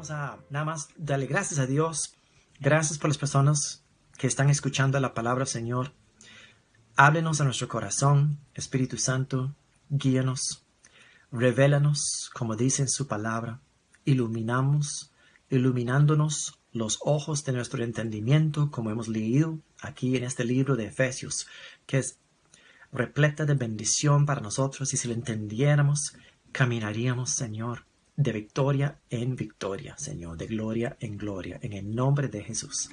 Vamos a nada más darle gracias a Dios. Gracias por las personas que están escuchando la palabra, Señor. Háblenos a nuestro corazón, Espíritu Santo, guíanos, revélanos, como dice en su palabra, iluminándonos los ojos de nuestro entendimiento, como hemos leído aquí en este libro de Efesios, que es repleta de bendición para nosotros, y si lo entendiéramos, caminaríamos, Señor, de victoria en victoria, Señor, de gloria en gloria, en el nombre de Jesús.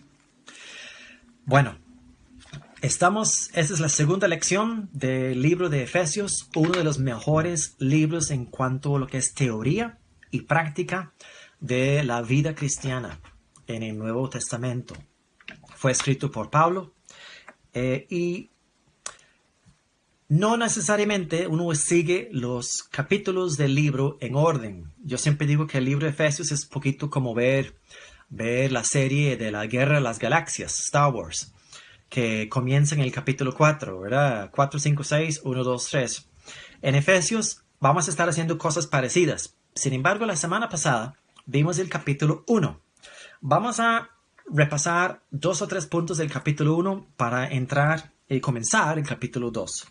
Bueno, esta es la segunda lección del libro de Efesios, uno de los mejores libros en cuanto a lo que es teoría y práctica de la vida cristiana en el Nuevo Testamento. Fue escrito por Pablo y no necesariamente uno sigue los capítulos del libro en orden. Yo siempre digo que el libro de Efesios es un poquito como ver la serie de la Guerra de las Galaxias, Star Wars, que comienza en el capítulo 4, ¿verdad? 4, 5, 6, 1, 2, 3. En Efesios vamos a estar haciendo cosas parecidas. Sin embargo, la semana pasada vimos el capítulo 1. Vamos a repasar 2 o 3 puntos del capítulo 1 para entrar y comenzar el capítulo 2.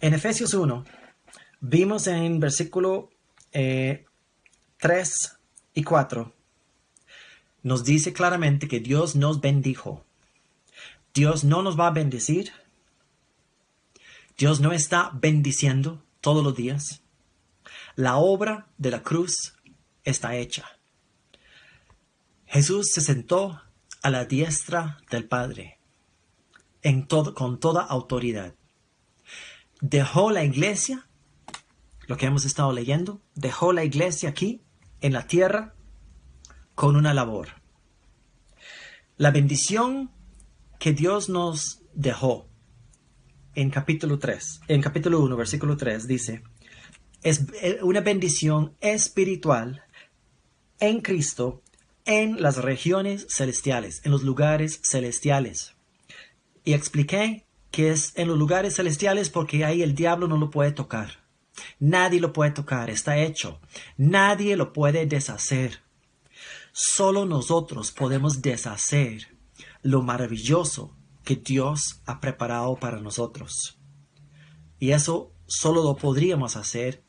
En Efesios 1, vimos en versículo 3 y 4, nos dice claramente que Dios nos bendijo. Dios no nos va a bendecir. Dios no está bendiciendo todos los días. La obra de la cruz está hecha. Jesús se sentó a la diestra del Padre con toda autoridad. Dejó la iglesia, lo que hemos estado leyendo, dejó la iglesia aquí en la tierra con una labor. La bendición que Dios nos dejó en capítulo 1, versículo 3, dice, es una bendición espiritual en Cristo en las regiones celestiales, en los lugares celestiales. Y expliqué que es en los lugares celestiales porque ahí el diablo no lo puede tocar. Nadie lo puede tocar, está hecho. Nadie lo puede deshacer. Solo nosotros podemos deshacer lo maravilloso que Dios ha preparado para nosotros. Y eso solo lo podríamos hacer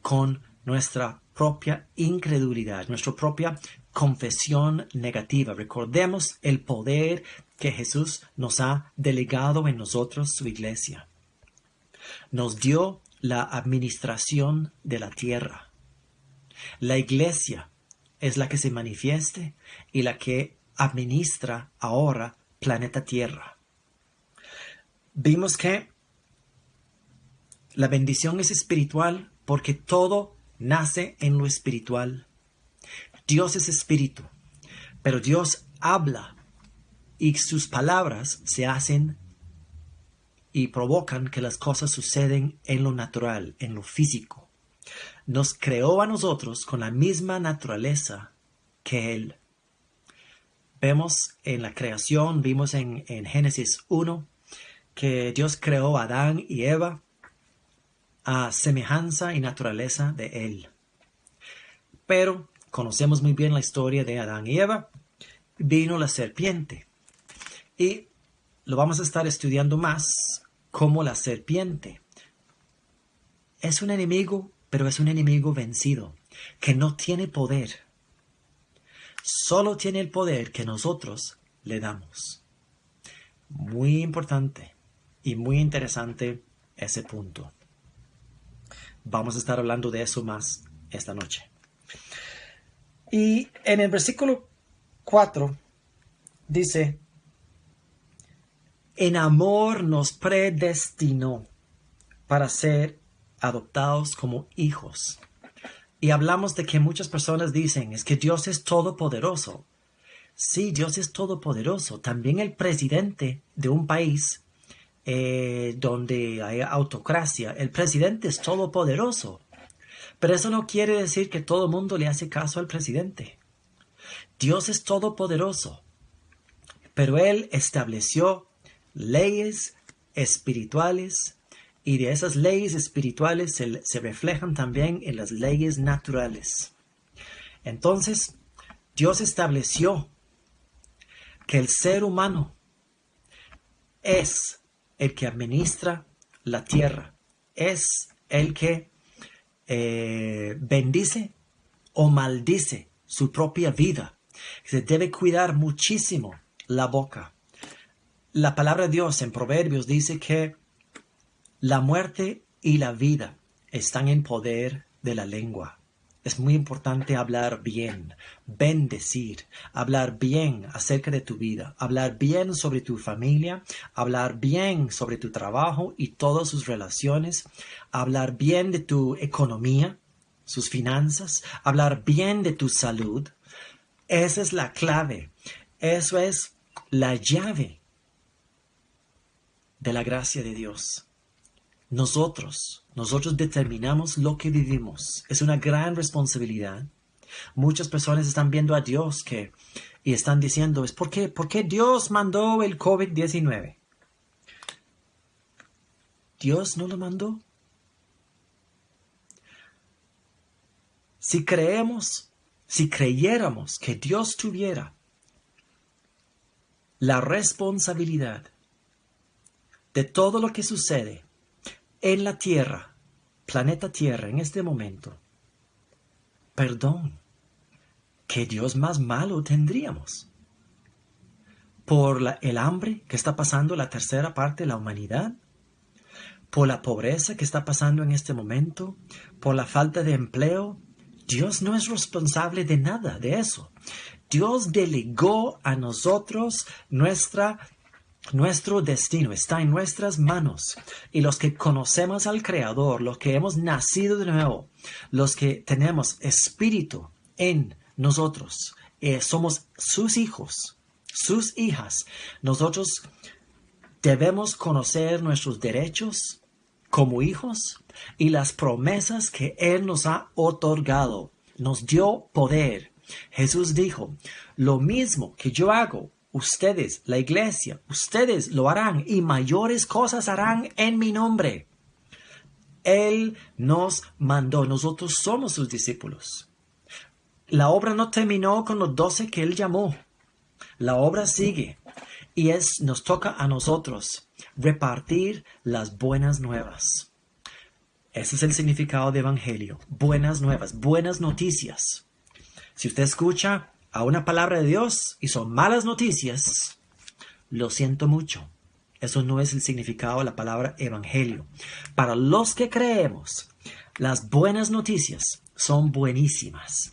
con nuestra propia incredulidad, nuestra propia confesión negativa. Recordemos el poder que Jesús nos ha delegado en nosotros, su iglesia. Nos dio la administración de la tierra. La iglesia es la que se manifieste y la que administra ahora planeta Tierra. Vimos que la bendición es espiritual porque todo nace en lo espiritual. Dios es espíritu, pero Dios habla y sus palabras se hacen y provocan que las cosas suceden en lo natural, en lo físico. Nos creó a nosotros con la misma naturaleza que Él. Vemos en la creación, vimos en Génesis 1, que Dios creó a Adán y Eva a semejanza y naturaleza de Él. Pero conocemos muy bien la historia de Adán y Eva. Vino la serpiente. Y lo vamos a estar estudiando más como la serpiente. Es un enemigo, pero es un enemigo vencido, que no tiene poder. Solo tiene el poder que nosotros le damos. Muy importante y muy interesante ese punto. Vamos a estar hablando de eso más esta noche. Y en el versículo 4 dice, en amor nos predestinó para ser adoptados como hijos. Y hablamos de que muchas personas dicen, es que Dios es todopoderoso. Sí, Dios es todopoderoso. También el presidente de un país donde hay autocracia, el presidente es todopoderoso. Pero eso no quiere decir que todo el mundo le hace caso al presidente. Dios es todopoderoso, pero Él estableció leyes espirituales y de esas leyes espirituales se reflejan también en las leyes naturales. Entonces, Dios estableció que el ser humano es el que administra la tierra, es el que bendice o maldice su propia vida. Se debe cuidar muchísimo la boca. La palabra de Dios en Proverbios dice que la muerte y la vida están en poder de la lengua. Es muy importante hablar bien, bendecir, hablar bien acerca de tu vida, hablar bien sobre tu familia, hablar bien sobre tu trabajo y todas sus relaciones, hablar bien de tu economía, sus finanzas, hablar bien de tu salud. Esa es la clave. Eso es la llave de la gracia de Dios. Nosotros determinamos lo que vivimos. Es una gran responsabilidad. Muchas personas están viendo a Dios y están diciendo, ¿por qué Dios mandó el COVID-19? Dios no lo mandó. Si creyéramos que Dios tuviera la responsabilidad de todo lo que sucede en la Tierra, planeta Tierra, en este momento, perdón, ¿qué Dios más malo tendríamos? Por el hambre que está pasando la tercera parte de la humanidad, por la pobreza que está pasando en este momento, por la falta de empleo. Dios no es responsable de nada de eso. Dios delegó a nosotros nuestro destino, está en nuestras manos. Y los que conocemos al Creador, los que hemos nacido de nuevo, los que tenemos espíritu en nosotros, somos sus hijos, sus hijas. Nosotros debemos conocer nuestros derechos como hijos y las promesas que Él nos ha otorgado. Nos dio poder. Jesús dijo, lo mismo que yo hago, ustedes, la iglesia, ustedes lo harán y mayores cosas harán en mi nombre. Él nos mandó, nosotros somos sus discípulos. La obra no terminó con los 12 que Él llamó. La obra sigue y nos toca a nosotros repartir las buenas nuevas. Ese es el significado de evangelio. Buenas nuevas, buenas noticias. Si usted escucha a una palabra de Dios y son malas noticias, lo siento mucho. Eso no es el significado de la palabra evangelio. Para los que creemos, las buenas noticias son buenísimas.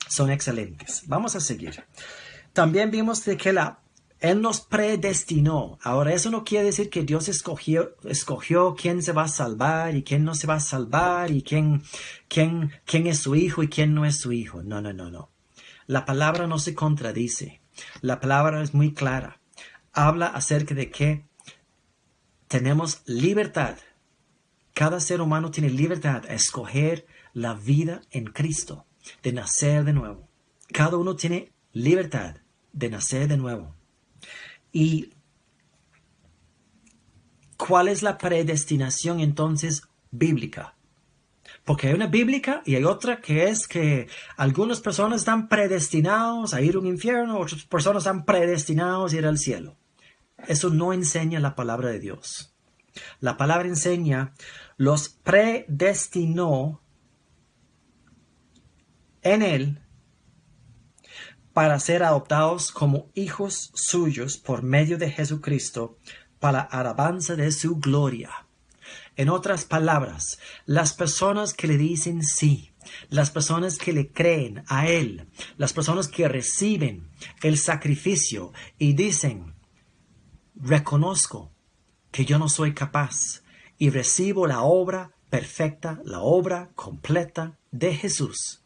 Son excelentes. Vamos a seguir. También vimos de que Él nos predestinó. Ahora, eso no quiere decir que Dios escogió quién se va a salvar y quién no se va a salvar y quién es su hijo y quién no es su hijo. No. La palabra no se contradice. La palabra es muy clara. Habla acerca de que tenemos libertad. Cada ser humano tiene libertad a escoger la vida en Cristo, de nacer de nuevo. Cada uno tiene libertad de nacer de nuevo. ¿Y cuál es la predestinación entonces bíblica? Porque hay una bíblica y hay otra que es que algunas personas están predestinados a ir a un infierno, otras personas están predestinados a ir al cielo. Eso no enseña la palabra de Dios. La palabra enseña, los predestinó en Él para ser adoptados como hijos suyos por medio de Jesucristo para la alabanza de su gloria. En otras palabras, las personas que le dicen sí, las personas que le creen a Él, las personas que reciben el sacrificio y dicen, reconozco que yo no soy capaz y recibo la obra perfecta, la obra completa de Jesús,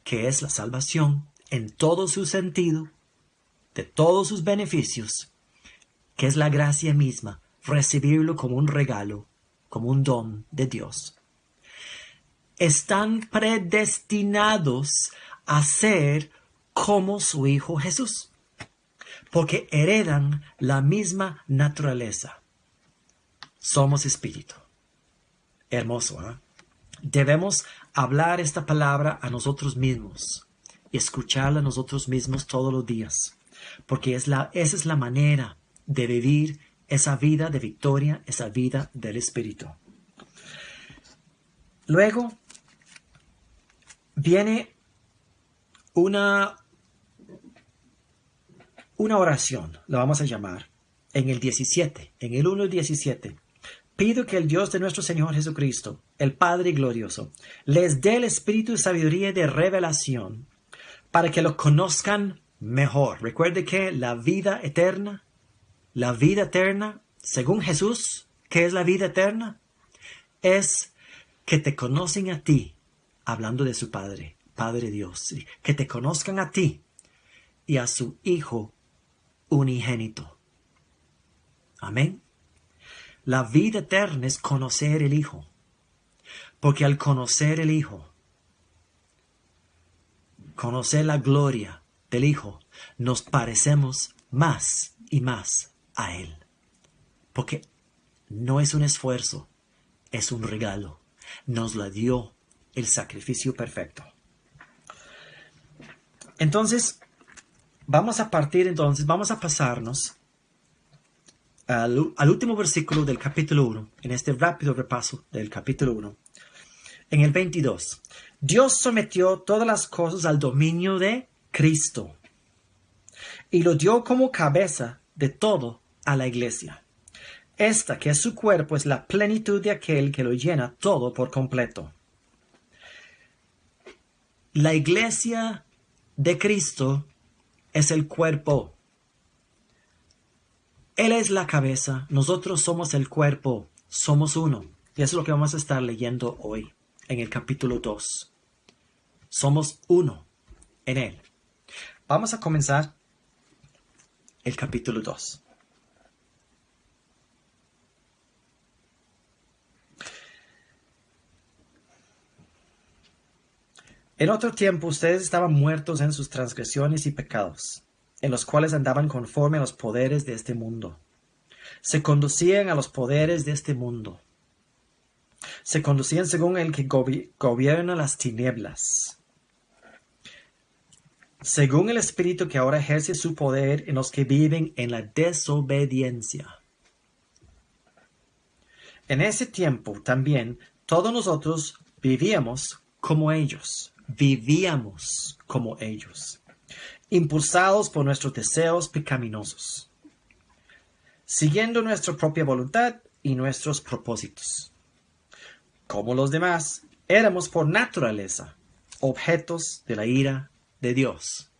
que es la salvación en todo su sentido, de todos sus beneficios, que es la gracia misma, recibirlo como un regalo, como un don de Dios. Están predestinados a ser como su Hijo Jesús, porque heredan la misma naturaleza. Somos espíritu. Hermoso, ¿eh? Debemos hablar esta palabra a nosotros mismos y escucharla a nosotros mismos todos los días, porque esa es la manera de vivir esa vida de victoria, esa vida del Espíritu. Luego viene una oración, la vamos a llamar, en el 17, en el 1:17. Pido que el Dios de nuestro Señor Jesucristo, el Padre glorioso, les dé el espíritu de sabiduría y de revelación para que lo conozcan mejor. Recuerde que la vida eterna, según Jesús, ¿qué es la vida eterna? Es que te conocen a ti, hablando de su Padre, Padre Dios, que te conozcan a ti y a su Hijo unigénito. Amén. La vida eterna es conocer el Hijo, porque al conocer el Hijo, conocer la gloria del Hijo, nos parecemos más y más a Él, porque no es un esfuerzo, es un regalo. Nos la dio el sacrificio perfecto. Entonces, vamos a pasarnos al último versículo del capítulo 1, en este rápido repaso del capítulo 1. En el 22, Dios sometió todas las cosas al dominio de Cristo y lo dio como cabeza de todo a la iglesia. Esta, que es su cuerpo, es la plenitud de aquel que lo llena todo por completo. La iglesia de Cristo es el cuerpo. Él es la cabeza, nosotros somos el cuerpo, somos uno. Y eso es lo que vamos a estar leyendo hoy, en el capítulo 2. Somos uno en Él. Vamos a comenzar el capítulo 2. En otro tiempo ustedes estaban muertos en sus transgresiones y pecados, en los cuales andaban conforme a los poderes de este mundo. Se conducían a los poderes de este mundo. Se conducían según el que gobierna las tinieblas, según el espíritu que ahora ejerce su poder en los que viven en la desobediencia. En ese tiempo también todos nosotros vivíamos como ellos, impulsados por nuestros deseos pecaminosos, siguiendo nuestra propia voluntad y nuestros propósitos. Como los demás, éramos por naturaleza objetos de la ira de Dios.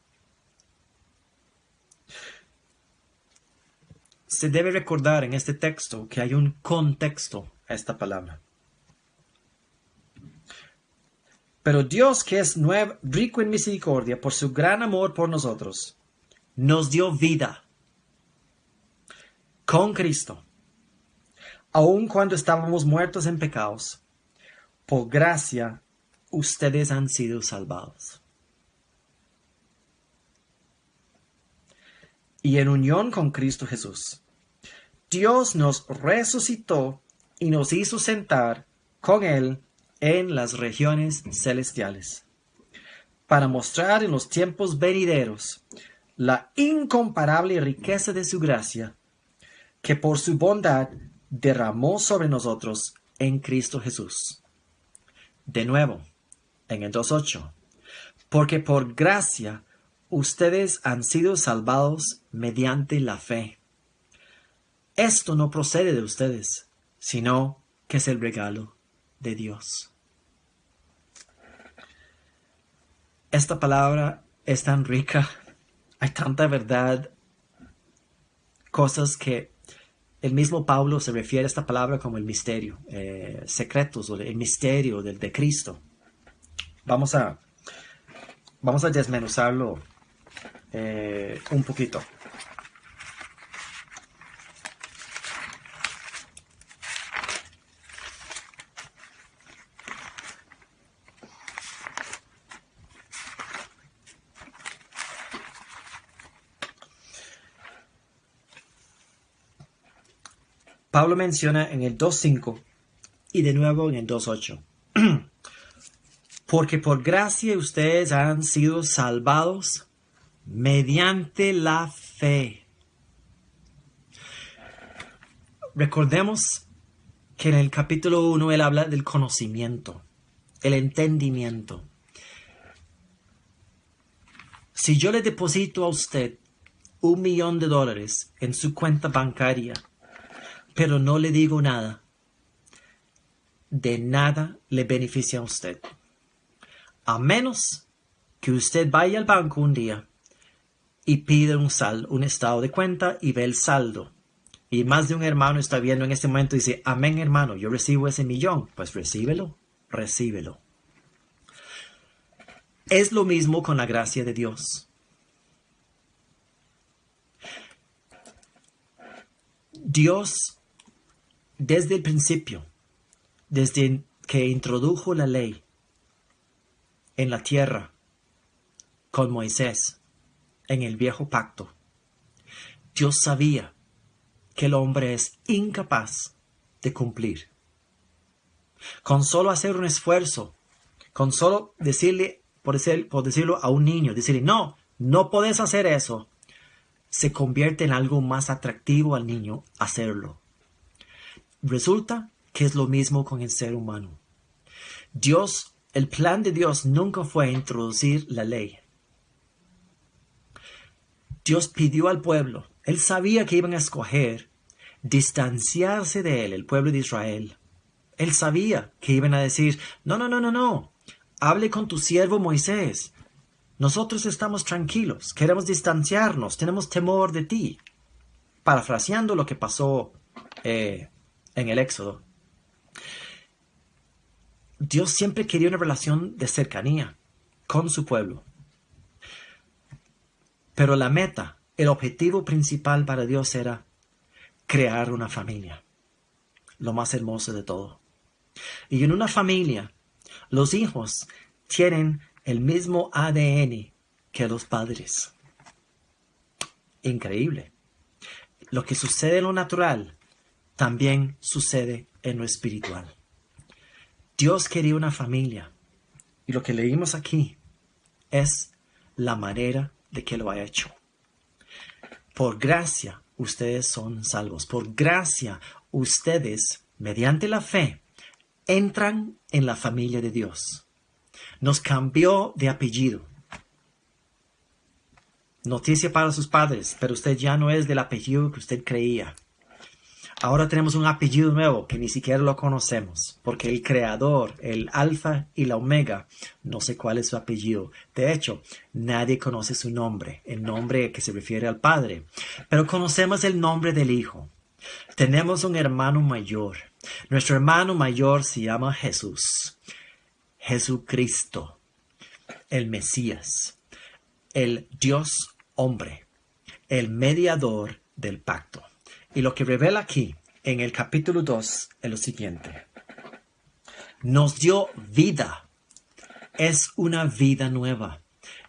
Se debe recordar en este texto que hay un contexto a esta palabra. Pero Dios, que es rico en misericordia por su gran amor por nosotros, nos dio vida con Cristo, aun cuando estábamos muertos en pecados. Por gracia, ustedes han sido salvados. Y en unión con Cristo Jesús, Dios nos resucitó y nos hizo sentar con Él en las regiones celestiales, para mostrar en los tiempos venideros la incomparable riqueza de su gracia, que por su bondad derramó sobre nosotros en Cristo Jesús. De nuevo, en el 2:8, porque por gracia ustedes han sido salvados mediante la fe. Esto no procede de ustedes, sino que es el regalo de Dios. Esta palabra es tan rica, hay tanta verdad, cosas que el mismo Pablo se refiere a esta palabra como el misterio, secretos o el misterio de Cristo. Vamos a desmenuzarlo un poquito. Pablo menciona en el 2:5 y de nuevo en el 2:8. Porque por gracia ustedes han sido salvados mediante la fe. Recordemos que en el capítulo 1 él habla del conocimiento, el entendimiento. Si yo le deposito a usted $1,000,000 en su cuenta bancaria, pero no le digo nada, de nada le beneficia a usted. A menos que usted vaya al banco un día y pida un estado de cuenta y ve el saldo. Y más de un hermano está viendo en este momento y dice, amén hermano, yo recibo ese $1,000,000. Pues recíbelo. Es lo mismo con la gracia de Dios. Dios, desde el principio, desde que introdujo la ley en la tierra con Moisés en el viejo pacto, Dios sabía que el hombre es incapaz de cumplir. Con solo hacer un esfuerzo, con solo decirle, por decirlo a un niño, decirle, no puedes hacer eso, se convierte en algo más atractivo al niño hacerlo. Resulta que es lo mismo con el ser humano. El plan de Dios nunca fue introducir la ley. Dios pidió al pueblo, él sabía que iban a escoger distanciarse de él, el pueblo de Israel. Él sabía que iban a decir, no, hable con tu siervo Moisés. Nosotros estamos tranquilos, queremos distanciarnos, tenemos temor de ti. Parafraseando lo que pasó en el Éxodo. Dios siempre quería una relación de cercanía con su pueblo. Pero la meta, el objetivo principal para Dios era crear una familia. Lo más hermoso de todo. Y en una familia, los hijos tienen el mismo ADN que los padres. Increíble. Lo que sucede en lo natural también sucede en lo espiritual. Dios quería una familia. Y lo que leímos aquí es la manera de que lo ha hecho. Por gracia, ustedes son salvos. Por gracia, ustedes, mediante la fe, entran en la familia de Dios. Nos cambió de apellido. Noticia para sus padres, pero usted ya no es del apellido que usted creía. Ahora tenemos un apellido nuevo que ni siquiera lo conocemos, porque el Creador, el Alfa y la Omega, no sé cuál es su apellido. De hecho, nadie conoce su nombre, el nombre que se refiere al Padre, pero conocemos el nombre del Hijo. Tenemos un hermano mayor. Nuestro hermano mayor se llama Jesús. Jesucristo, el Mesías, el Dios hombre, el mediador del pacto. Y lo que revela aquí, en el capítulo 2, es lo siguiente. Nos dio vida. Es una vida nueva.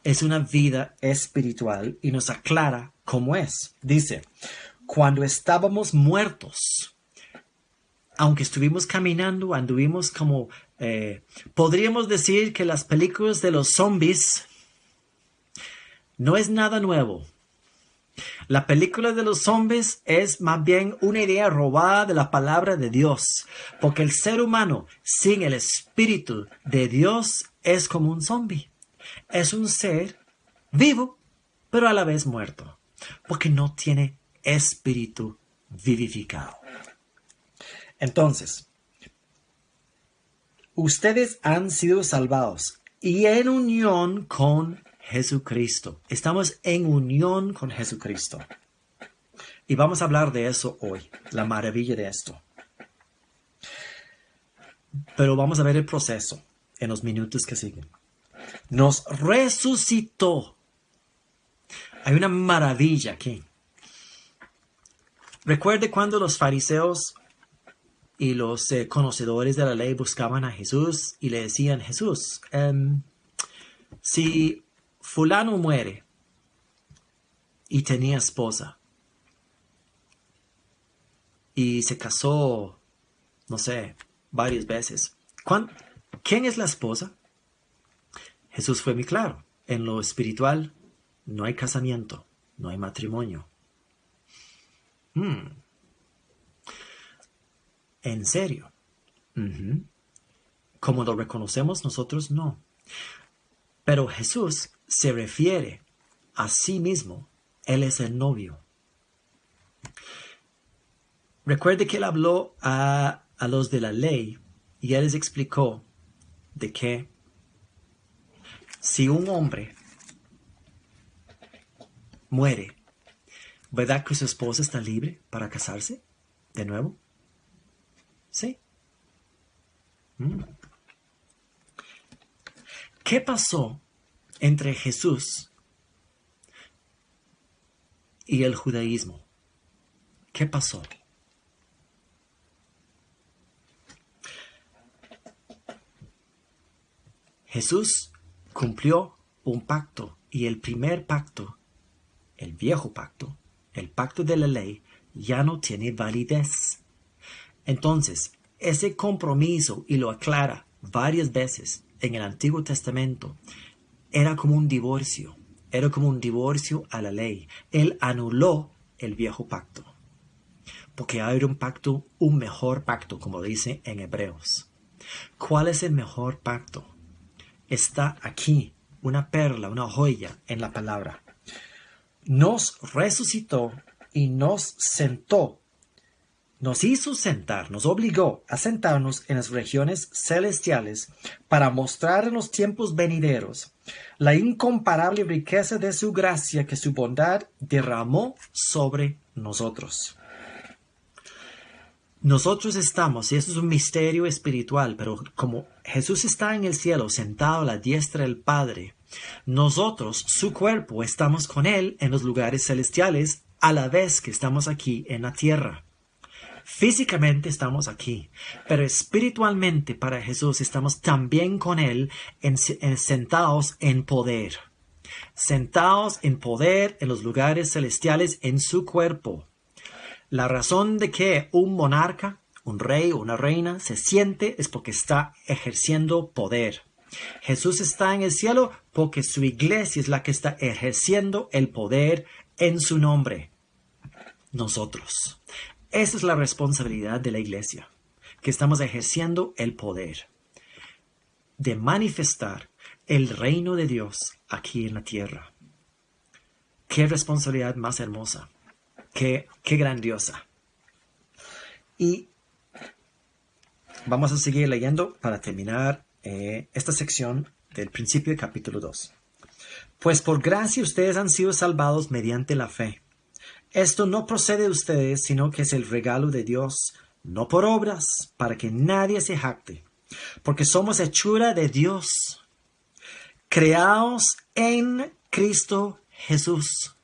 Es una vida espiritual y nos aclara cómo es. Dice, cuando estábamos muertos, aunque estuvimos caminando, anduvimos como, podríamos decir que las películas de los zombies no es nada nuevo. La película de los zombies es más bien una idea robada de la palabra de Dios, porque el ser humano sin el Espíritu de Dios es como un zombie. Es un ser vivo, pero a la vez muerto, porque no tiene espíritu vivificado. Entonces, ustedes han sido salvados y en unión con Jesucristo. Estamos en unión con Jesucristo. Y vamos a hablar de eso hoy, la maravilla de esto. Pero vamos a ver el proceso en los minutos que siguen. Nos resucitó. Hay una maravilla aquí. Recuerde cuando los fariseos y los conocedores de la ley buscaban a Jesús y le decían, Jesús, si fulano muere y tenía esposa y se casó, no sé, varias veces. ¿Quién es la esposa? Jesús fue muy claro. En lo espiritual no hay casamiento, no hay matrimonio. ¿En serio? Como lo reconocemos nosotros, no. Pero Jesús se refiere a sí mismo. Él es el novio. Recuerde que él habló a los de la ley y él les explicó de que si un hombre muere, ¿verdad que su esposa está libre para casarse de nuevo? Sí. ¿Qué pasó entre Jesús y el judaísmo? ¿Qué pasó? Jesús cumplió un pacto y el primer pacto, el viejo pacto, el pacto de la ley, ya no tiene validez. Entonces, ese compromiso, y lo aclara varias veces en el Antiguo Testamento, era como un divorcio a la ley. Él anuló el viejo pacto, porque hay un pacto, un mejor pacto, como dice en Hebreos. ¿Cuál es el mejor pacto? Está aquí, una perla, una joya en la palabra. Nos resucitó y nos sentó. Nos hizo sentar, nos obligó a sentarnos en las regiones celestiales para mostrar en los tiempos venideros la incomparable riqueza de su gracia que su bondad derramó sobre nosotros. Nosotros estamos, y eso es un misterio espiritual, pero como Jesús está en el cielo sentado a la diestra del Padre, nosotros, su cuerpo, estamos con Él en los lugares celestiales a la vez que estamos aquí en la tierra. Físicamente estamos aquí, pero espiritualmente para Jesús estamos también con Él sentados en poder. Sentados en poder en los lugares celestiales en su cuerpo. La razón de que un monarca, un rey o una reina se siente es porque está ejerciendo poder. Jesús está en el cielo porque su iglesia es la que está ejerciendo el poder en su nombre. Nosotros. Esa es la responsabilidad de la iglesia, que estamos ejerciendo el poder de manifestar el reino de Dios aquí en la tierra. Qué responsabilidad más hermosa. Qué grandiosa. Y vamos a seguir leyendo para terminar esta sección del principio del capítulo 2. Pues por gracia ustedes han sido salvados mediante la fe. Esto no procede de ustedes, sino que es el regalo de Dios, no por obras, para que nadie se jacte. Porque somos hechura de Dios, creados en Cristo Jesús.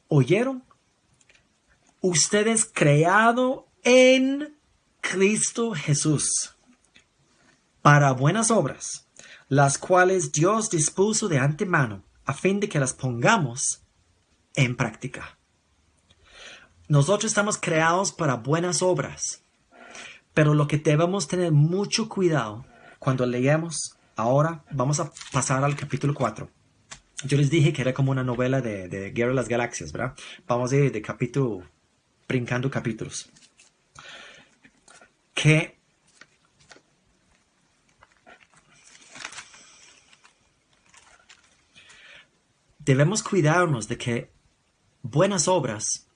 ¿Oyeron? Ustedes creado en Cristo Jesús para buenas obras, las cuales Dios dispuso de antemano a fin de que las pongamos en práctica. Nosotros estamos creados para buenas obras, pero lo que debemos tener mucho cuidado cuando leemos, ahora vamos a pasar al capítulo 4. Yo les dije que era como una novela de Guerra de las Galaxias, ¿verdad? Vamos a ir de capítulo, brincando capítulos. Que debemos cuidarnos de que buenas obras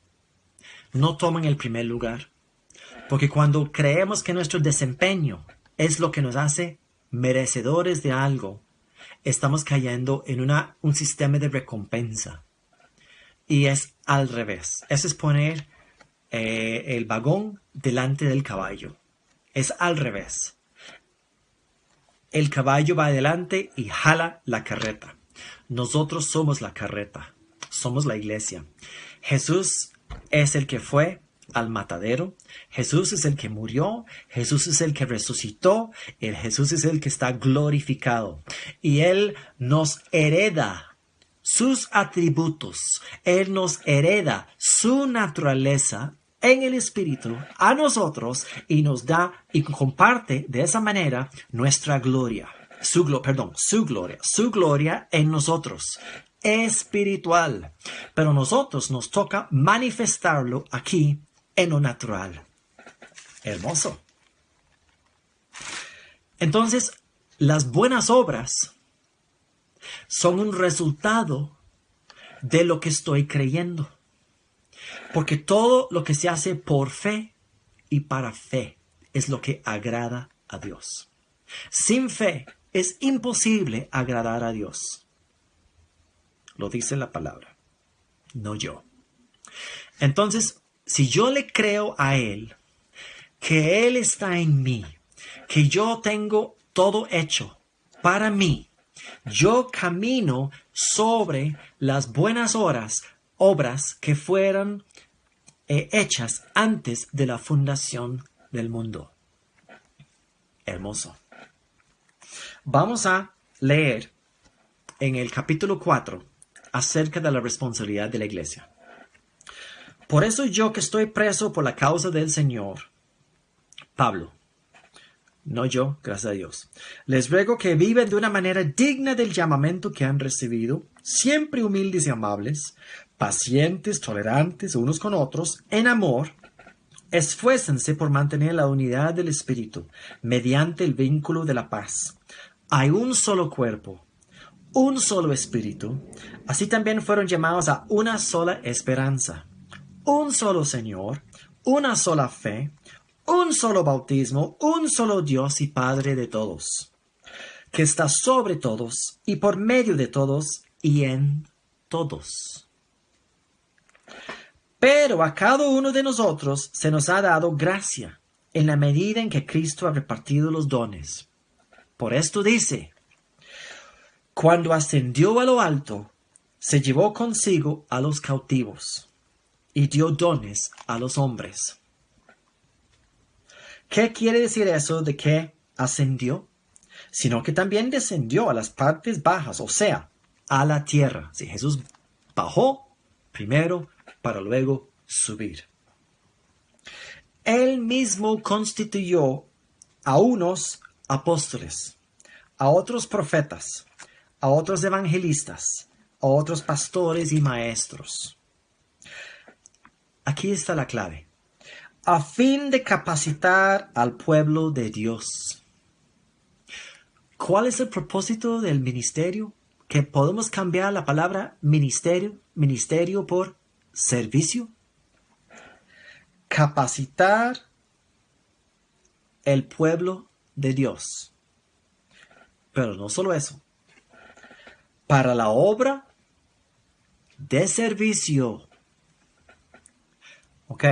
no tomen el primer lugar. Porque cuando creemos que nuestro desempeño es lo que nos hace merecedores de algo, estamos cayendo en un sistema de recompensa. Y es al revés. Eso es poner el vagón delante del caballo. Es al revés. El caballo va adelante y jala la carreta. Nosotros somos la carreta. Somos la iglesia. Jesús es el que fue al matadero. Jesús es el que murió. Jesús es el que resucitó. Jesús es el que está glorificado. Y Él nos hereda sus atributos. Él nos hereda su naturaleza en el Espíritu a nosotros y nos da y comparte de esa manera nuestra gloria. Su gloria en nosotros, espiritual. Pero nosotros nos toca manifestarlo aquí en lo natural. Hermoso. Entonces, las buenas obras son un resultado de lo que estoy creyendo. Porque todo lo que se hace por fe y para fe es lo que agrada a Dios. Sin fe es imposible agradar a Dios. Lo dice la palabra, no yo. Entonces, si yo le creo a Él, que Él está en mí, que yo tengo todo hecho para mí, yo camino sobre las buenas obras que fueron hechas antes de la fundación del mundo. Hermoso. Vamos a leer en el capítulo 4 acerca de la responsabilidad de la iglesia. Por eso yo que estoy preso por la causa del Señor, Pablo, no yo, gracias a Dios, les ruego que vivan de una manera digna del llamamiento que han recibido, siempre humildes y amables, pacientes, tolerantes unos con otros, en amor. Esfuércense por mantener la unidad del Espíritu mediante el vínculo de la paz. Hay un solo cuerpo, un solo Espíritu. Así también fueron llamados a una sola esperanza, un solo Señor, una sola fe, un solo bautismo, un solo Dios y Padre de todos, que está sobre todos y por medio de todos y en todos. Pero a cada uno de nosotros se nos ha dado gracia en la medida en que Cristo ha repartido los dones. Por esto dice, cuando ascendió a lo alto, se llevó consigo a los cautivos y dio dones a los hombres. ¿Qué quiere decir eso de que ascendió? Sino que también descendió a las partes bajas, o sea, a la tierra. Si Jesús bajó primero para luego subir. Él mismo constituyó a unos apóstoles, a otros profetas, a otros evangelistas, a otros pastores y maestros. Aquí está la clave. A fin de capacitar al pueblo de Dios. ¿Cuál es el propósito del ministerio? Que podemos cambiar la palabra ministerio por servicio. Capacitar el pueblo de Dios. Pero no solo eso. Para la obra de servicio. Ok.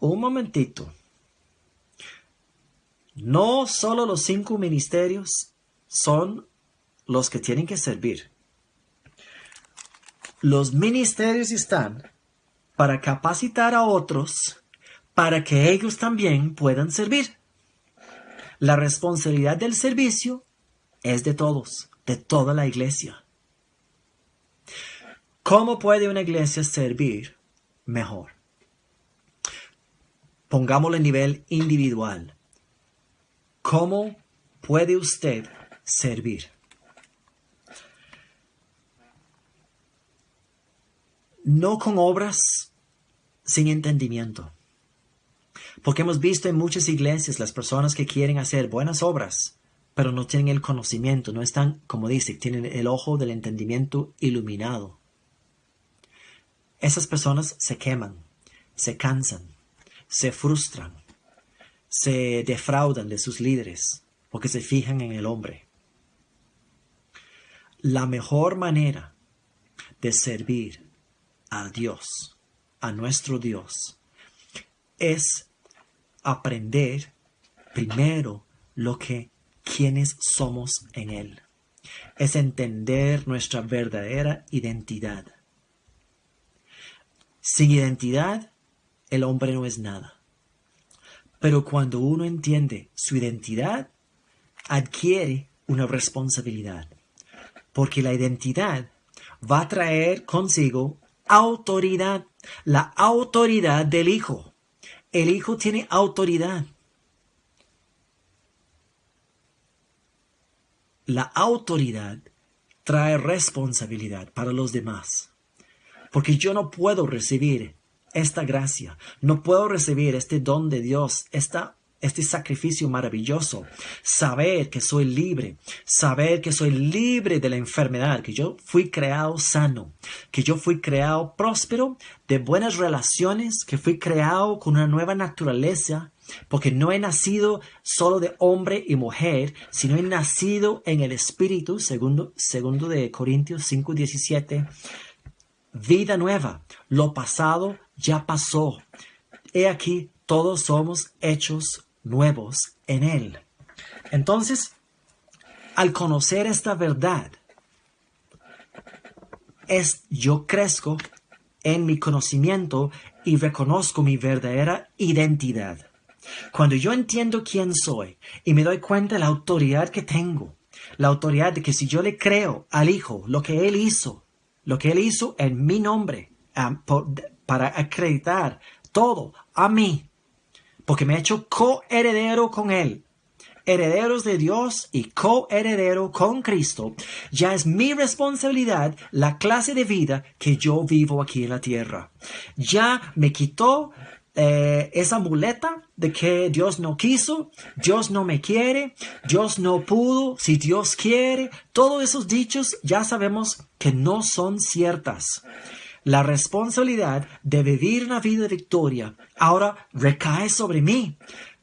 Un momentito. No solo los 5 ministerios son los que tienen que servir. Los ministerios están para capacitar a otros para que ellos también puedan servir. La responsabilidad del servicio es de todos, de toda la iglesia. ¿Cómo puede una iglesia servir mejor? Pongámoslo a nivel individual. ¿Cómo puede usted servir? No con obras sin entendimiento. Porque hemos visto en muchas iglesias las personas que quieren hacer buenas obras, pero no tienen el conocimiento, no están, como dice, tienen el ojo del entendimiento iluminado. Esas personas se queman, se cansan, se frustran, se defraudan de sus líderes porque se fijan en el hombre. La mejor manera de servir a Dios, a nuestro Dios, es aprender primero quiénes somos en Él. Es entender nuestra verdadera identidad. Sin identidad, el hombre no es nada. Pero cuando uno entiende su identidad, adquiere una responsabilidad. Porque la identidad va a traer consigo autoridad. La autoridad del Hijo. El Hijo tiene autoridad. La autoridad trae responsabilidad para los demás. Porque yo no puedo recibir esta gracia, no puedo recibir este don de Dios, este sacrificio maravilloso, saber que soy libre de la enfermedad, que yo fui creado sano, que yo fui creado próspero, de buenas relaciones, que fui creado con una nueva naturaleza, porque no he nacido solo de hombre y mujer, sino he nacido en el Espíritu, segundo de Corintios 5:17. Vida nueva, lo pasado ya pasó. He aquí, todos somos hechos nuevos en Él. Entonces, al conocer esta verdad, yo crezco en mi conocimiento y reconozco mi verdadera identidad. Cuando yo entiendo quién soy y me doy cuenta de la autoridad que tengo, la autoridad de que si yo le creo al Hijo lo que Él hizo en mi nombre, para acreditar todo a mí, porque me ha hecho coheredero con Él, herederos de Dios y coheredero con Cristo, ya es mi responsabilidad la clase de vida que yo vivo aquí en la tierra. Ya me quitó esa muleta de que Dios no quiso, Dios no me quiere, Dios no pudo, si Dios quiere. Todos esos dichos ya sabemos que no son ciertas. La responsabilidad de vivir una vida de victoria ahora recae sobre mí.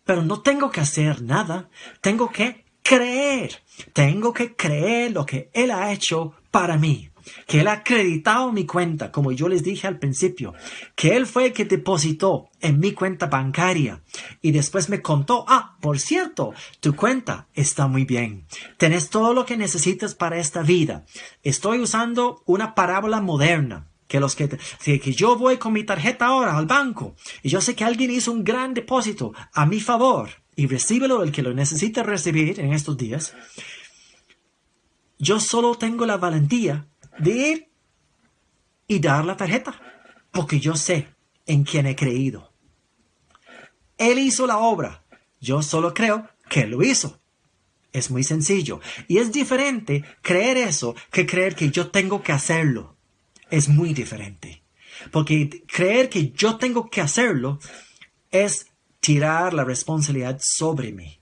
Pero no tengo que hacer nada. Tengo que creer. Tengo que creer lo que Él ha hecho para mí. Que Él ha acreditado mi cuenta, como yo les dije al principio. Que Él fue el que depositó en mi cuenta bancaria. Y después me contó, por cierto, tu cuenta está muy bien. Tenés todo lo que necesitas para esta vida. Estoy usando una parábola moderna. Que yo voy con mi tarjeta ahora al banco y yo sé que alguien hizo un gran depósito a mi favor y recíbelo el que lo necesite recibir en estos días. Yo solo tengo la valentía de ir y dar la tarjeta porque yo sé en quién he creído. Él hizo la obra. Yo solo creo que Él lo hizo. Es muy sencillo. Y es diferente creer eso que creer que yo tengo que hacerlo. Es muy diferente. Porque creer que yo tengo que hacerlo es tirar la responsabilidad sobre mí.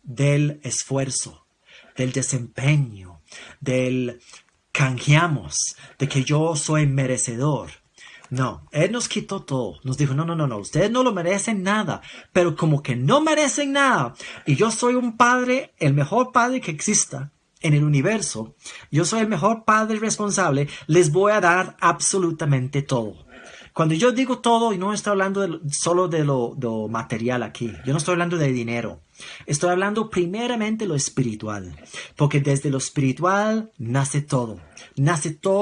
Del esfuerzo, del desempeño, del canjeamos, de que yo soy merecedor. No, Él nos quitó todo. Nos dijo, no, ustedes no lo merecen nada. Pero como que no merecen nada. Y yo soy un padre, el mejor padre que exista en el universo, yo soy el mejor padre responsable, les voy a dar absolutamente todo. Cuando yo digo todo, y no estoy hablando solo de lo material aquí, yo no estoy hablando de dinero, estoy hablando primeramente de lo espiritual, porque desde lo espiritual nace todo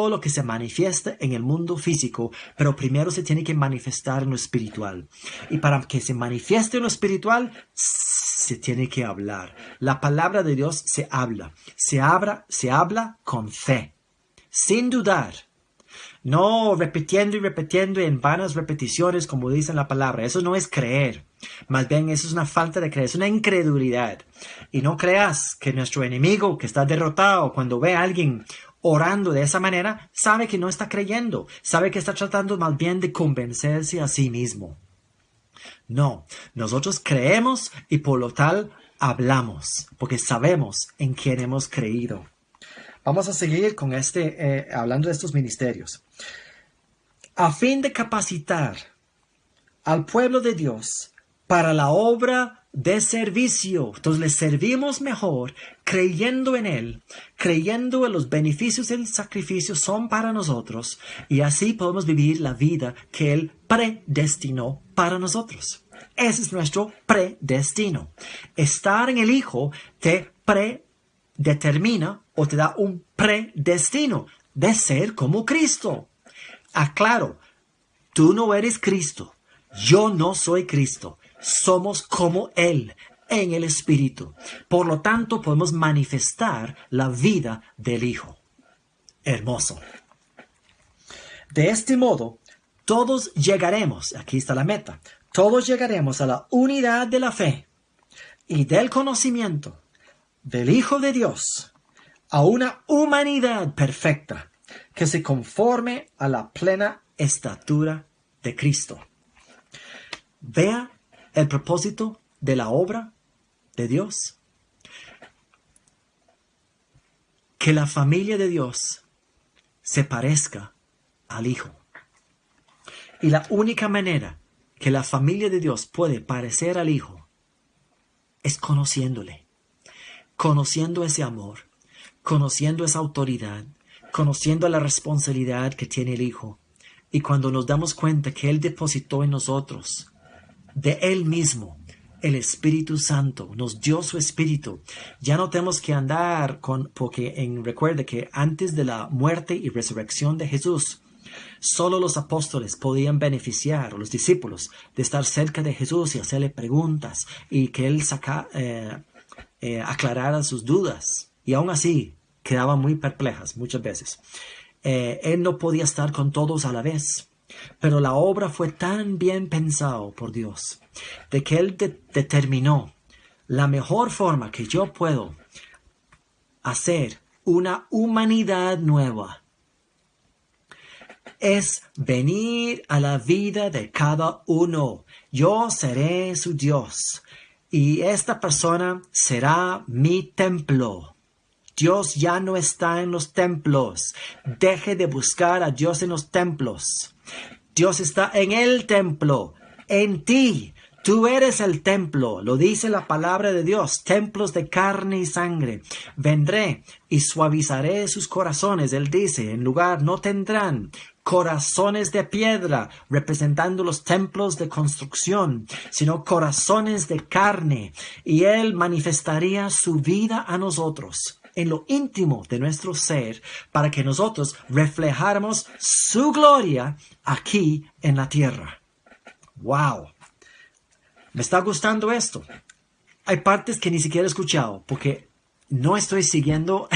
lo que se manifiesta en el mundo físico, pero primero se tiene que manifestar en lo espiritual, y para que se manifieste en lo espiritual, se tiene que hablar. La palabra de Dios se habla con fe, sin dudar. No repitiendo y repitiendo en vanas repeticiones, como dice la palabra. Eso no es creer. Más bien, eso es una falta de creer. Es una incredulidad. Y no creas que nuestro enemigo, que está derrotado, cuando ve a alguien orando de esa manera, sabe que no está creyendo. Sabe que está tratando más bien de convencerse a sí mismo. No, nosotros creemos y por lo tal hablamos, porque sabemos en quién hemos creído. Vamos a seguir con hablando de estos ministerios. A fin de capacitar al pueblo de Dios para la obra de servicio. Entonces le servimos mejor creyendo en Él, creyendo en los beneficios del sacrificio son para nosotros, y así podemos vivir la vida que Él predestinó para nosotros. Ese es nuestro predestino. Estar en el Hijo te predetermina o te da un predestino de ser como Cristo. Aclaro, tú no eres Cristo, yo no soy Cristo, somos como Él en el Espíritu. Por lo tanto, podemos manifestar la vida del Hijo. Hermoso. De este modo, todos llegaremos, aquí está la meta, todos llegaremos a la unidad de la fe y del conocimiento del Hijo de Dios, a una humanidad perfecta que se conforme a la plena estatura de Cristo. Vea el propósito de la obra de Dios. Que la familia de Dios se parezca al Hijo. Y la única manera que la familia de Dios puede parecer al Hijo es conociéndole, conociendo ese amor, conociendo esa autoridad, conociendo la responsabilidad que tiene el Hijo. Y cuando nos damos cuenta que Él depositó en nosotros, de Él mismo, el Espíritu Santo, nos dio su Espíritu. Ya no tenemos que andar porque recuerde que antes de la muerte y resurrección de Jesús, solo los apóstoles podían beneficiar, o los discípulos, de estar cerca de Jesús y hacerle preguntas y que Él aclarara sus dudas. Y aún así, quedaban muy perplejas muchas veces. Él no podía estar con todos a la vez. Pero la obra fue tan bien pensado por Dios, de que Él determinó la mejor forma que yo puedo hacer una humanidad nueva es venir a la vida de cada uno. Yo seré su Dios y esta persona será mi templo. Dios ya no está en los templos. Deje de buscar a Dios en los templos. Dios está en el templo, en ti. Tú eres el templo, lo dice la palabra de Dios, templos de carne y sangre. Vendré y suavizaré sus corazones. Él dice, en lugar no tendrán corazones de piedra, representando los templos de construcción, sino corazones de carne. Y Él manifestaría su vida a nosotros en lo íntimo de nuestro ser, para que nosotros reflejáramos su gloria aquí en la tierra. ¡Wow! Me está gustando esto. Hay partes que ni siquiera he escuchado, porque no estoy siguiendo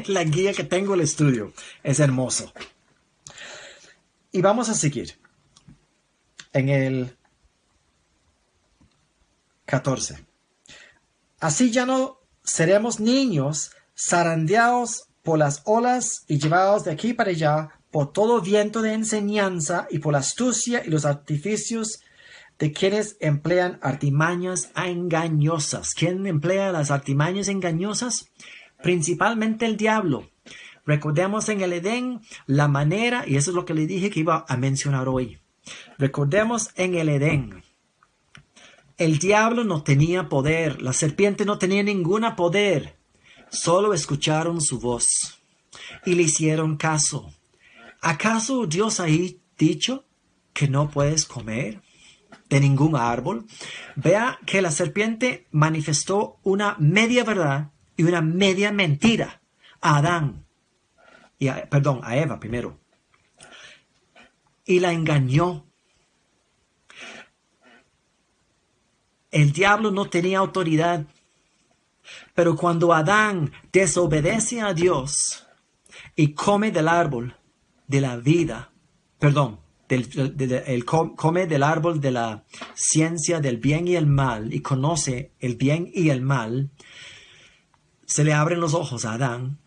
la guía que tengo en el estudio. Es hermoso. Y vamos a seguir en el 14. Así ya no seremos niños zarandeados por las olas y llevados de aquí para allá por todo viento de enseñanza y por la astucia y los artificios de quienes emplean artimañas engañosas. ¿Quién emplea las artimañas engañosas? Principalmente el diablo. Recordemos en el Edén la manera, y eso es lo que le dije que iba a mencionar hoy. Recordemos en el Edén. El diablo no tenía poder, la serpiente no tenía ningún poder. Solo escucharon su voz y le hicieron caso. ¿Acaso Dios ha dicho que no puedes comer de ningún árbol? Vea que la serpiente manifestó una media verdad y una media mentira a Adán. A Eva primero. Y la engañó. El diablo no tenía autoridad. Pero cuando Adán desobedece a Dios y come del árbol de la vida, come del árbol de la ciencia del bien y el mal y conoce el bien y el mal, se le abren los ojos a Adán.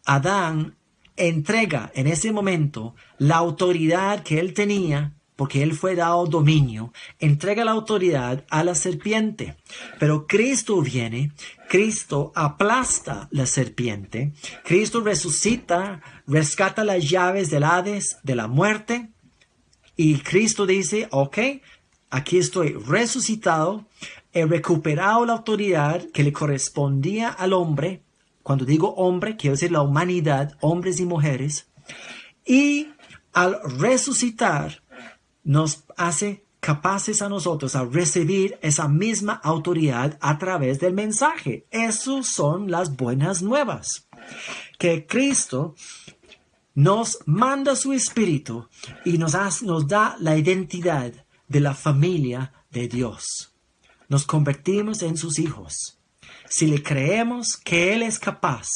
Adán entrega en ese momento la autoridad que él tenía, porque él fue dado dominio, entrega la autoridad a la serpiente. Pero Cristo viene, Cristo aplasta la serpiente, Cristo resucita, rescata las llaves del Hades, de la muerte, y Cristo dice, ok, aquí estoy resucitado, he recuperado la autoridad que le correspondía al hombre. Cuando digo hombre, quiero decir la humanidad, hombres y mujeres, y al resucitar, nos hace capaces a nosotros a recibir esa misma autoridad a través del mensaje. Esas son las buenas nuevas. Que Cristo nos manda su Espíritu y nos da la identidad de la familia de Dios. Nos convertimos en sus hijos. Si le creemos que Él es capaz,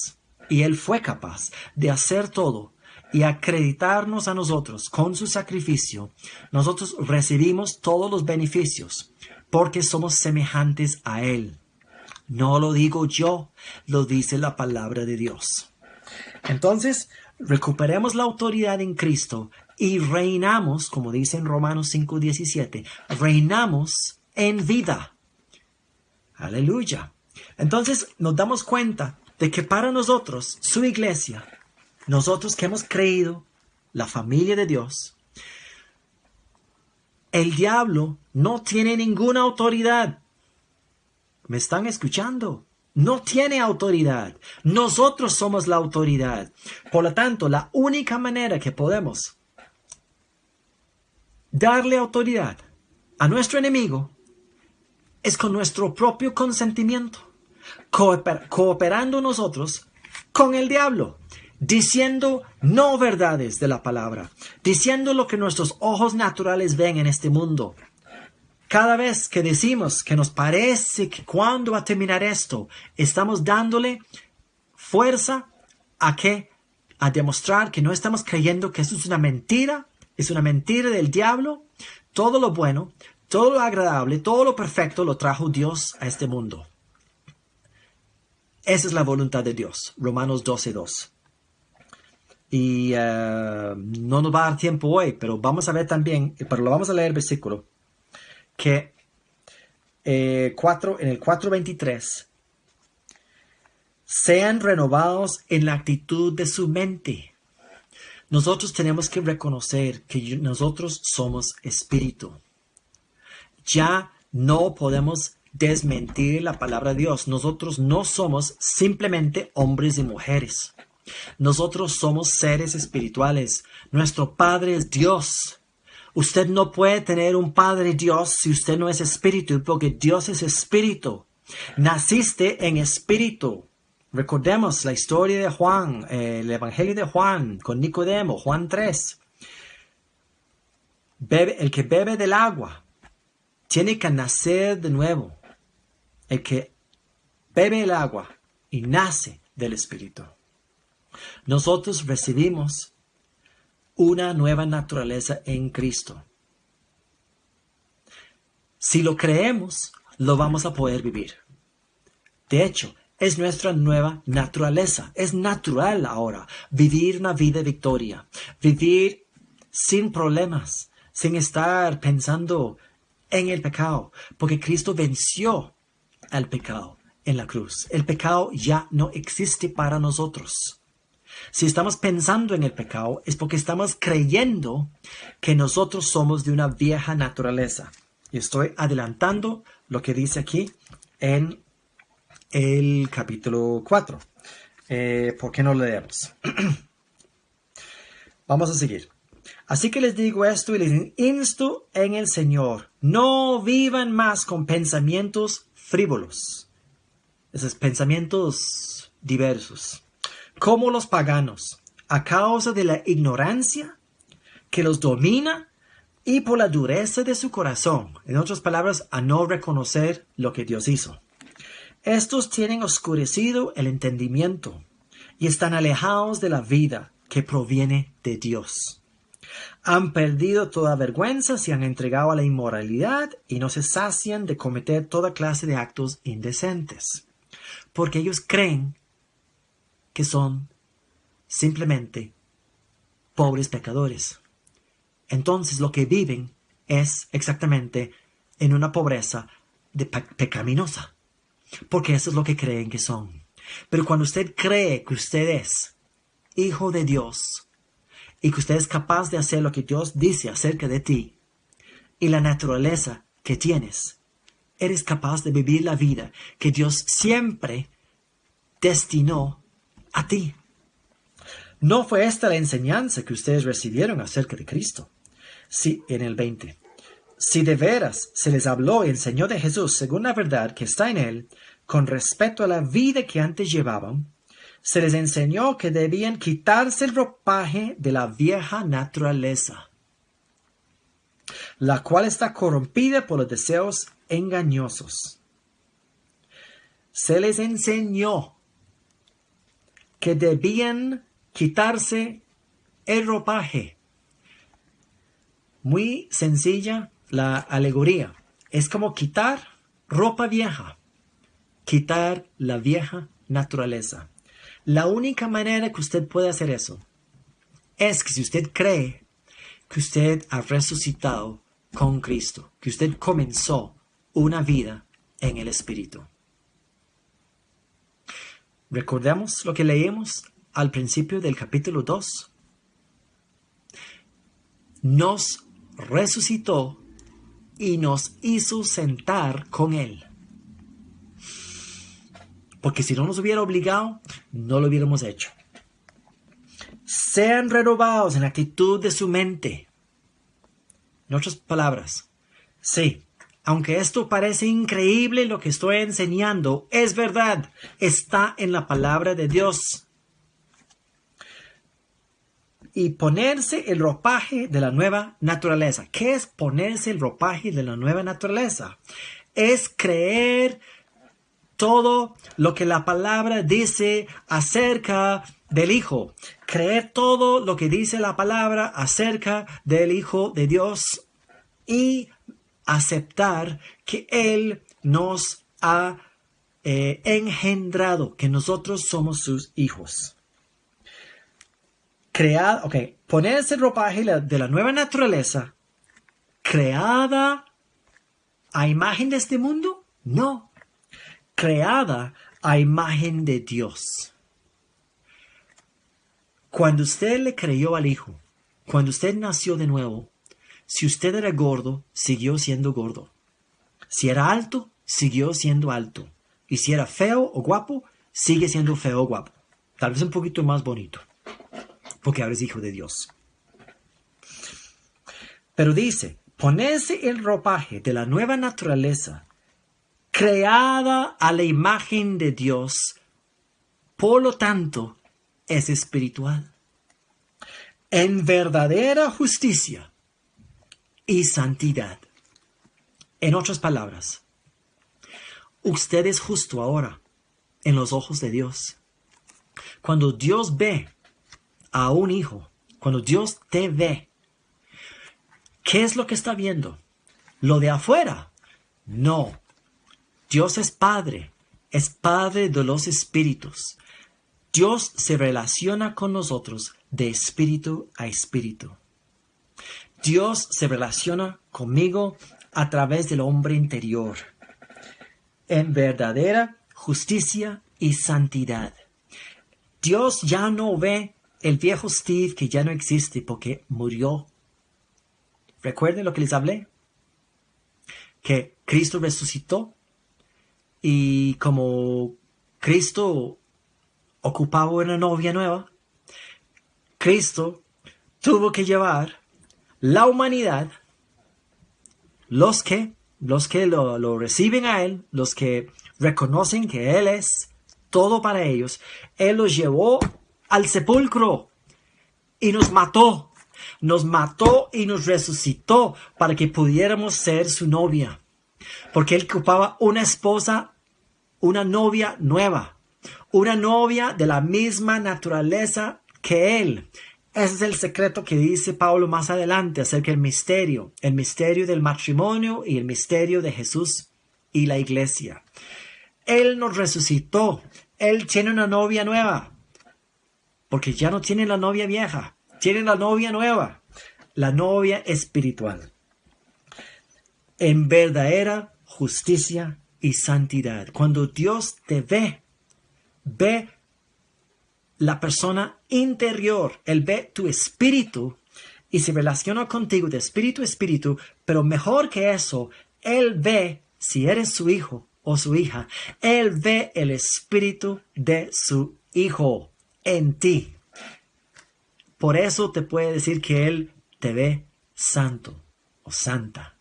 y Él fue capaz de hacer todo, y acreditarnos a nosotros con su sacrificio, nosotros recibimos todos los beneficios porque somos semejantes a Él. No lo digo yo, lo dice la palabra de Dios. Entonces, recuperemos la autoridad en Cristo y reinamos, como dice en Romanos 5:17, reinamos en vida. Aleluya. Entonces, nos damos cuenta de que para nosotros, su iglesia, nosotros que hemos creído, la familia de Dios, el diablo no tiene ninguna autoridad. ¿Me están escuchando? No tiene autoridad. Nosotros somos la autoridad. Por lo tanto, la única manera que podemos darle autoridad a nuestro enemigo es con nuestro propio consentimiento, cooperando nosotros con el diablo, diciendo no verdades de la palabra, diciendo lo que nuestros ojos naturales ven en este mundo. Cada vez que decimos que nos parece que cuándo va a terminar esto, estamos dándole fuerza a demostrar que no estamos creyendo que eso es una mentira del diablo. Todo lo bueno, todo lo agradable, todo lo perfecto lo trajo Dios a este mundo. Esa es la voluntad de Dios, Romanos 12:2. Y no nos va a dar tiempo hoy, pero vamos a ver también, pero lo vamos a leer el versículo, que en el 4:23, sean renovados en la actitud de su mente. Nosotros tenemos que reconocer que nosotros somos espíritu. Ya no podemos desmentir la palabra de Dios. Nosotros no somos simplemente hombres y mujeres. Nosotros somos seres espirituales. Nuestro Padre es Dios. Usted no puede tener un Padre Dios si usted no es espíritu, porque Dios es espíritu. Naciste en espíritu. Recordemos la historia de Juan, el Evangelio de Juan con Nicodemo, Juan 3. El que bebe del agua tiene que nacer de nuevo. El que bebe el agua y nace del Espíritu. Nosotros recibimos una nueva naturaleza en Cristo. Si lo creemos, lo vamos a poder vivir. De hecho, es nuestra nueva naturaleza. Es natural ahora vivir una vida de victoria. Vivir sin problemas, sin estar pensando en el pecado. Porque Cristo venció al pecado en la cruz. El pecado ya no existe para nosotros. Si estamos pensando en el pecado, es porque estamos creyendo que nosotros somos de una vieja naturaleza. Y estoy adelantando lo que dice aquí en el capítulo 4. ¿Por qué no lo leemos? Vamos a seguir. Así que les digo esto y les insto en el Señor. No vivan más con pensamientos frívolos. Esos pensamientos diversos. Como los paganos, a causa de la ignorancia que los domina y por la dureza de su corazón. En otras palabras, a no reconocer lo que Dios hizo. Estos tienen oscurecido el entendimiento y están alejados de la vida que proviene de Dios. Han perdido toda vergüenza, se han entregado a la inmoralidad y no se sacian de cometer toda clase de actos indecentes. Porque ellos creen que son simplemente pobres pecadores. Entonces lo que viven es exactamente en una pobreza pecaminosa. Porque eso es lo que creen que son. Pero cuando usted cree que usted es hijo de Dios y que usted es capaz de hacer lo que Dios dice acerca de ti y la naturaleza que tienes, eres capaz de vivir la vida que Dios siempre destinó a ti. ¿No fue esta la enseñanza que ustedes recibieron acerca de Cristo? Sí, en el 20. Si de veras se les habló y enseñó de Jesús según la verdad que está en él, con respecto a la vida que antes llevaban, se les enseñó que debían quitarse el ropaje de la vieja naturaleza, la cual está corrompida por los deseos engañosos. Se les enseñó que debían quitarse el ropaje. Muy sencilla la alegoría. Es como quitar ropa vieja, quitar la vieja naturaleza. La única manera que usted puede hacer eso es que si usted cree que usted ha resucitado con Cristo, que usted comenzó una vida en el Espíritu. Recordemos lo que leímos al principio del capítulo 2. Nos resucitó y nos hizo sentar con Él. Porque si no nos hubiera obligado, no lo hubiéramos hecho. Sean renovados en la actitud de su mente. En otras palabras, sí, aunque esto parece increíble lo que estoy enseñando, es verdad, está en la palabra de Dios. Y ponerse el ropaje de la nueva naturaleza. ¿Qué es ponerse el ropaje de la nueva naturaleza? Es creer todo lo que la palabra dice acerca del Hijo. Creer todo lo que dice la palabra acerca del Hijo de Dios y aceptar que Él nos ha engendrado, que nosotros somos sus hijos. Ponerse el ropaje de la nueva naturaleza, creada a imagen de este mundo, no, creada a imagen de Dios. Cuando usted le creyó al Hijo, cuando usted nació de nuevo, si usted era gordo, siguió siendo gordo. Si era alto, siguió siendo alto. Y si era feo o guapo, sigue siendo feo o guapo. Tal vez un poquito más bonito, porque ahora es hijo de Dios. Pero dice, ponerse el ropaje de la nueva naturaleza, creada a la imagen de Dios, por lo tanto, es espiritual. En verdadera justicia y santidad. En otras palabras, usted es justo ahora en los ojos de Dios. Cuando Dios ve a un hijo, cuando Dios te ve, ¿qué es lo que está viendo? ¿Lo de afuera? No. Dios es Padre de los espíritus. Dios se relaciona con nosotros de espíritu a espíritu. Dios se relaciona conmigo a través del hombre interior, en verdadera justicia y santidad. Dios ya no ve el viejo Steve que ya no existe porque murió. ¿Recuerden lo que les hablé? Que Cristo resucitó y como Cristo ocupaba una novia nueva, Cristo tuvo que llevar la humanidad, los que lo reciben a Él, los que reconocen que Él es todo para ellos, Él los llevó al sepulcro y nos mató y nos resucitó para que pudiéramos ser su novia, porque Él ocupaba una esposa, una novia nueva, una novia de la misma naturaleza que Él. Ese es el secreto que dice Pablo más adelante acerca del misterio del matrimonio y el misterio de Jesús y la iglesia. Él nos resucitó. Él tiene una novia nueva, porque ya no tiene la novia vieja, tiene la novia nueva, la novia espiritual. En verdadera justicia y santidad. Cuando Dios te ve la persona interior, Él ve tu espíritu y se relaciona contigo de espíritu a espíritu, pero mejor que eso, Él ve, si eres su hijo o su hija, Él ve el espíritu de su hijo en ti. Por eso te puede decir que Él te ve santo o santa,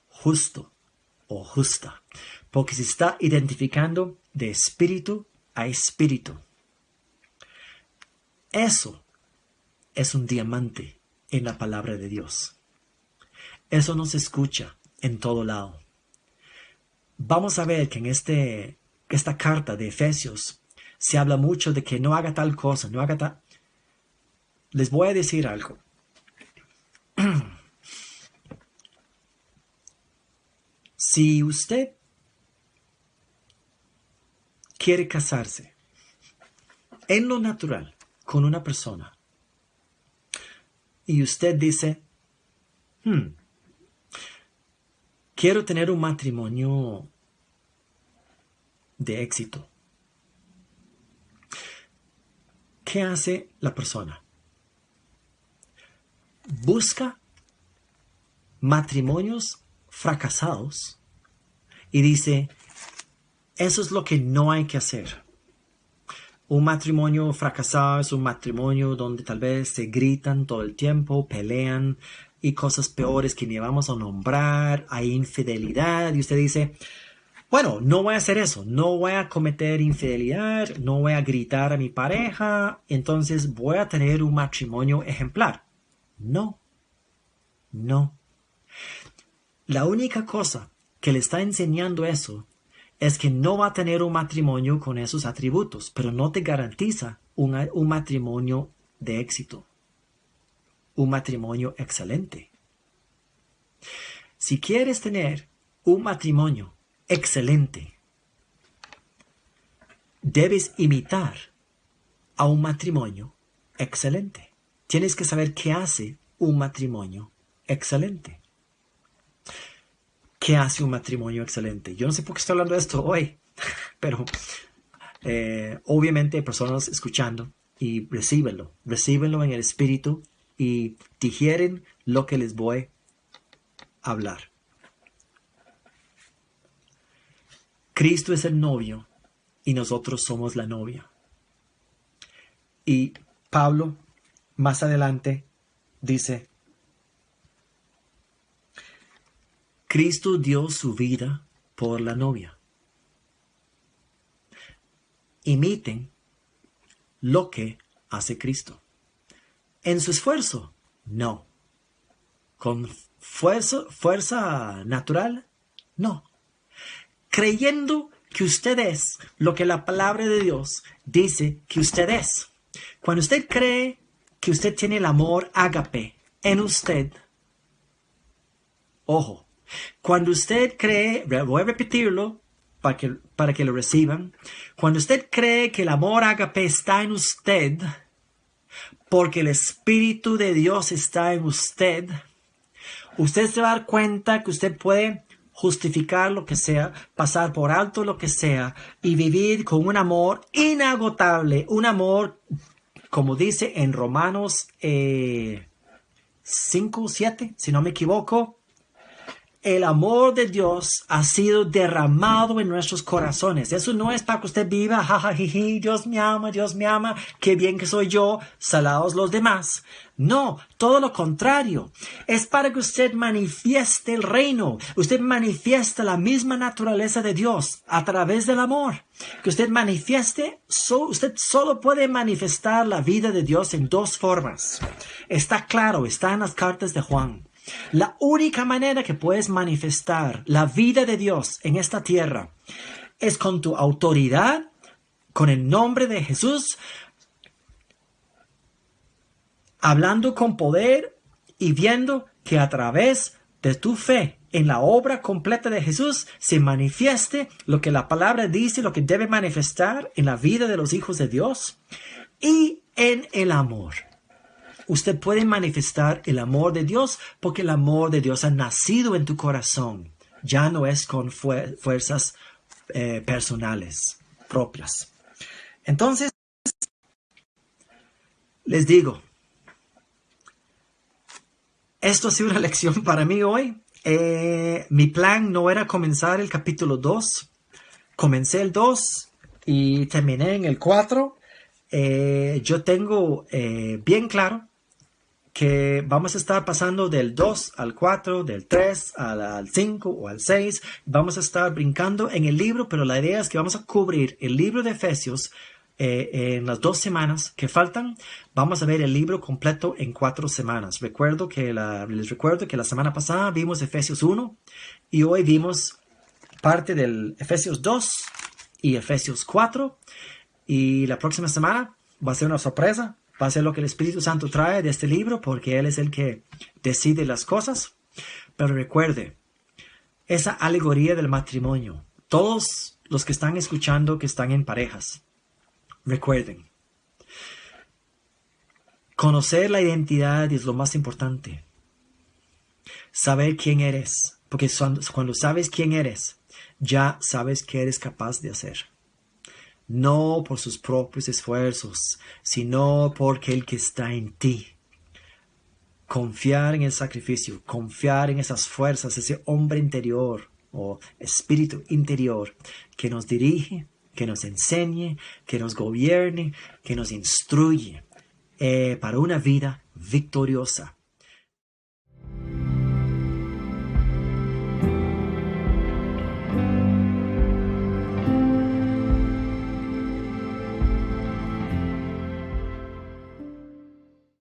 justo o justa, porque se está identificando de espíritu a espíritu. Eso es un diamante en la palabra de Dios. Eso no se escucha en todo lado. Vamos a ver que en esta carta de Efesios se habla mucho de que no haga tal cosa, no haga tal. les voy a decir algo. Si usted quiere casarse en lo natural con una persona y usted dice, quiero tener un matrimonio de éxito, ¿qué hace la persona? Busca matrimonios fracasados y dice, eso es lo que no hay que hacer. Un matrimonio fracasado es un matrimonio donde tal vez se gritan todo el tiempo, pelean y cosas peores que ni vamos a nombrar, hay infidelidad y usted dice, bueno, no voy a hacer eso, no voy a cometer infidelidad, no voy a gritar a mi pareja, entonces voy a tener un matrimonio ejemplar. No. La única cosa que le está enseñando eso es que no va a tener un matrimonio con esos atributos, pero no te garantiza un matrimonio de éxito, un matrimonio excelente. Si quieres tener un matrimonio excelente, debes imitar a un matrimonio excelente. Tienes que saber qué hace un matrimonio excelente. ¿Qué hace un matrimonio excelente? Yo no sé por qué estoy hablando de esto hoy, pero obviamente hay personas escuchando y recíbenlo en el espíritu y digieren lo que les voy a hablar. Cristo es el novio y nosotros somos la novia. Y Pablo más adelante dice, Cristo dio su vida por la novia. Imiten lo que hace Cristo. ¿En su esfuerzo? No. ¿Con fuerza natural? No. Creyendo que usted es lo que la palabra de Dios dice que usted es. Cuando usted cree que usted tiene el amor ágape en usted, ojo, cuando usted cree, voy a repetirlo para que lo reciban, cuando usted cree que el amor ágape está en usted, porque el Espíritu de Dios está en usted, usted se va a dar cuenta que usted puede justificar lo que sea, pasar por alto lo que sea y vivir con un amor inagotable, un amor, como dice en Romanos 5:7, si no me equivoco. El amor de Dios ha sido derramado en nuestros corazones. Eso no es para que usted viva, jajajiji, Dios me ama, qué bien que soy yo, salados los demás. No, todo lo contrario. Es para que usted manifieste el reino. Usted manifiesta la misma naturaleza de Dios a través del amor. Que usted manifieste, usted solo puede manifestar la vida de Dios en dos formas. Está claro, está en las cartas de Juan. La única manera que puedes manifestar la vida de Dios en esta tierra es con tu autoridad, con el nombre de Jesús, hablando con poder y viendo que a través de tu fe en la obra completa de Jesús se manifieste lo que la palabra dice, lo que debe manifestar en la vida de los hijos de Dios y en el amor. Usted puede manifestar el amor de Dios porque el amor de Dios ha nacido en tu corazón. Ya no es con fuerzas personales propias. Entonces, les digo, esto ha sido una lección para mí hoy. Mi plan no era comenzar el capítulo 2. Comencé el 2 y terminé en el 4. Yo tengo bien claro que vamos a estar pasando del 2 al 4, del 3 al 5 o al 6. Vamos a estar brincando en el libro, pero la idea es que vamos a cubrir el libro de Efesios en las 2 semanas que faltan. Vamos a ver el libro completo en 4 semanas. Les recuerdo que la semana pasada vimos Efesios 1 y hoy vimos parte del Efesios 2 y Efesios 4. Y la próxima semana va a ser una sorpresa. va a ser lo que el Espíritu Santo trae de este libro, porque Él es el que decide las cosas. Pero recuerde, esa alegoría del matrimonio, todos los que están escuchando que están en parejas, recuerden, conocer la identidad es lo más importante. Saber quién eres, porque cuando sabes quién eres, ya sabes qué eres capaz de hacer. No por sus propios esfuerzos, sino porque el que está en ti. Confiar en el sacrificio, confiar en esas fuerzas, ese hombre interior o espíritu interior que nos dirige, que nos enseñe, que nos gobierne, que nos instruye para una vida victoriosa.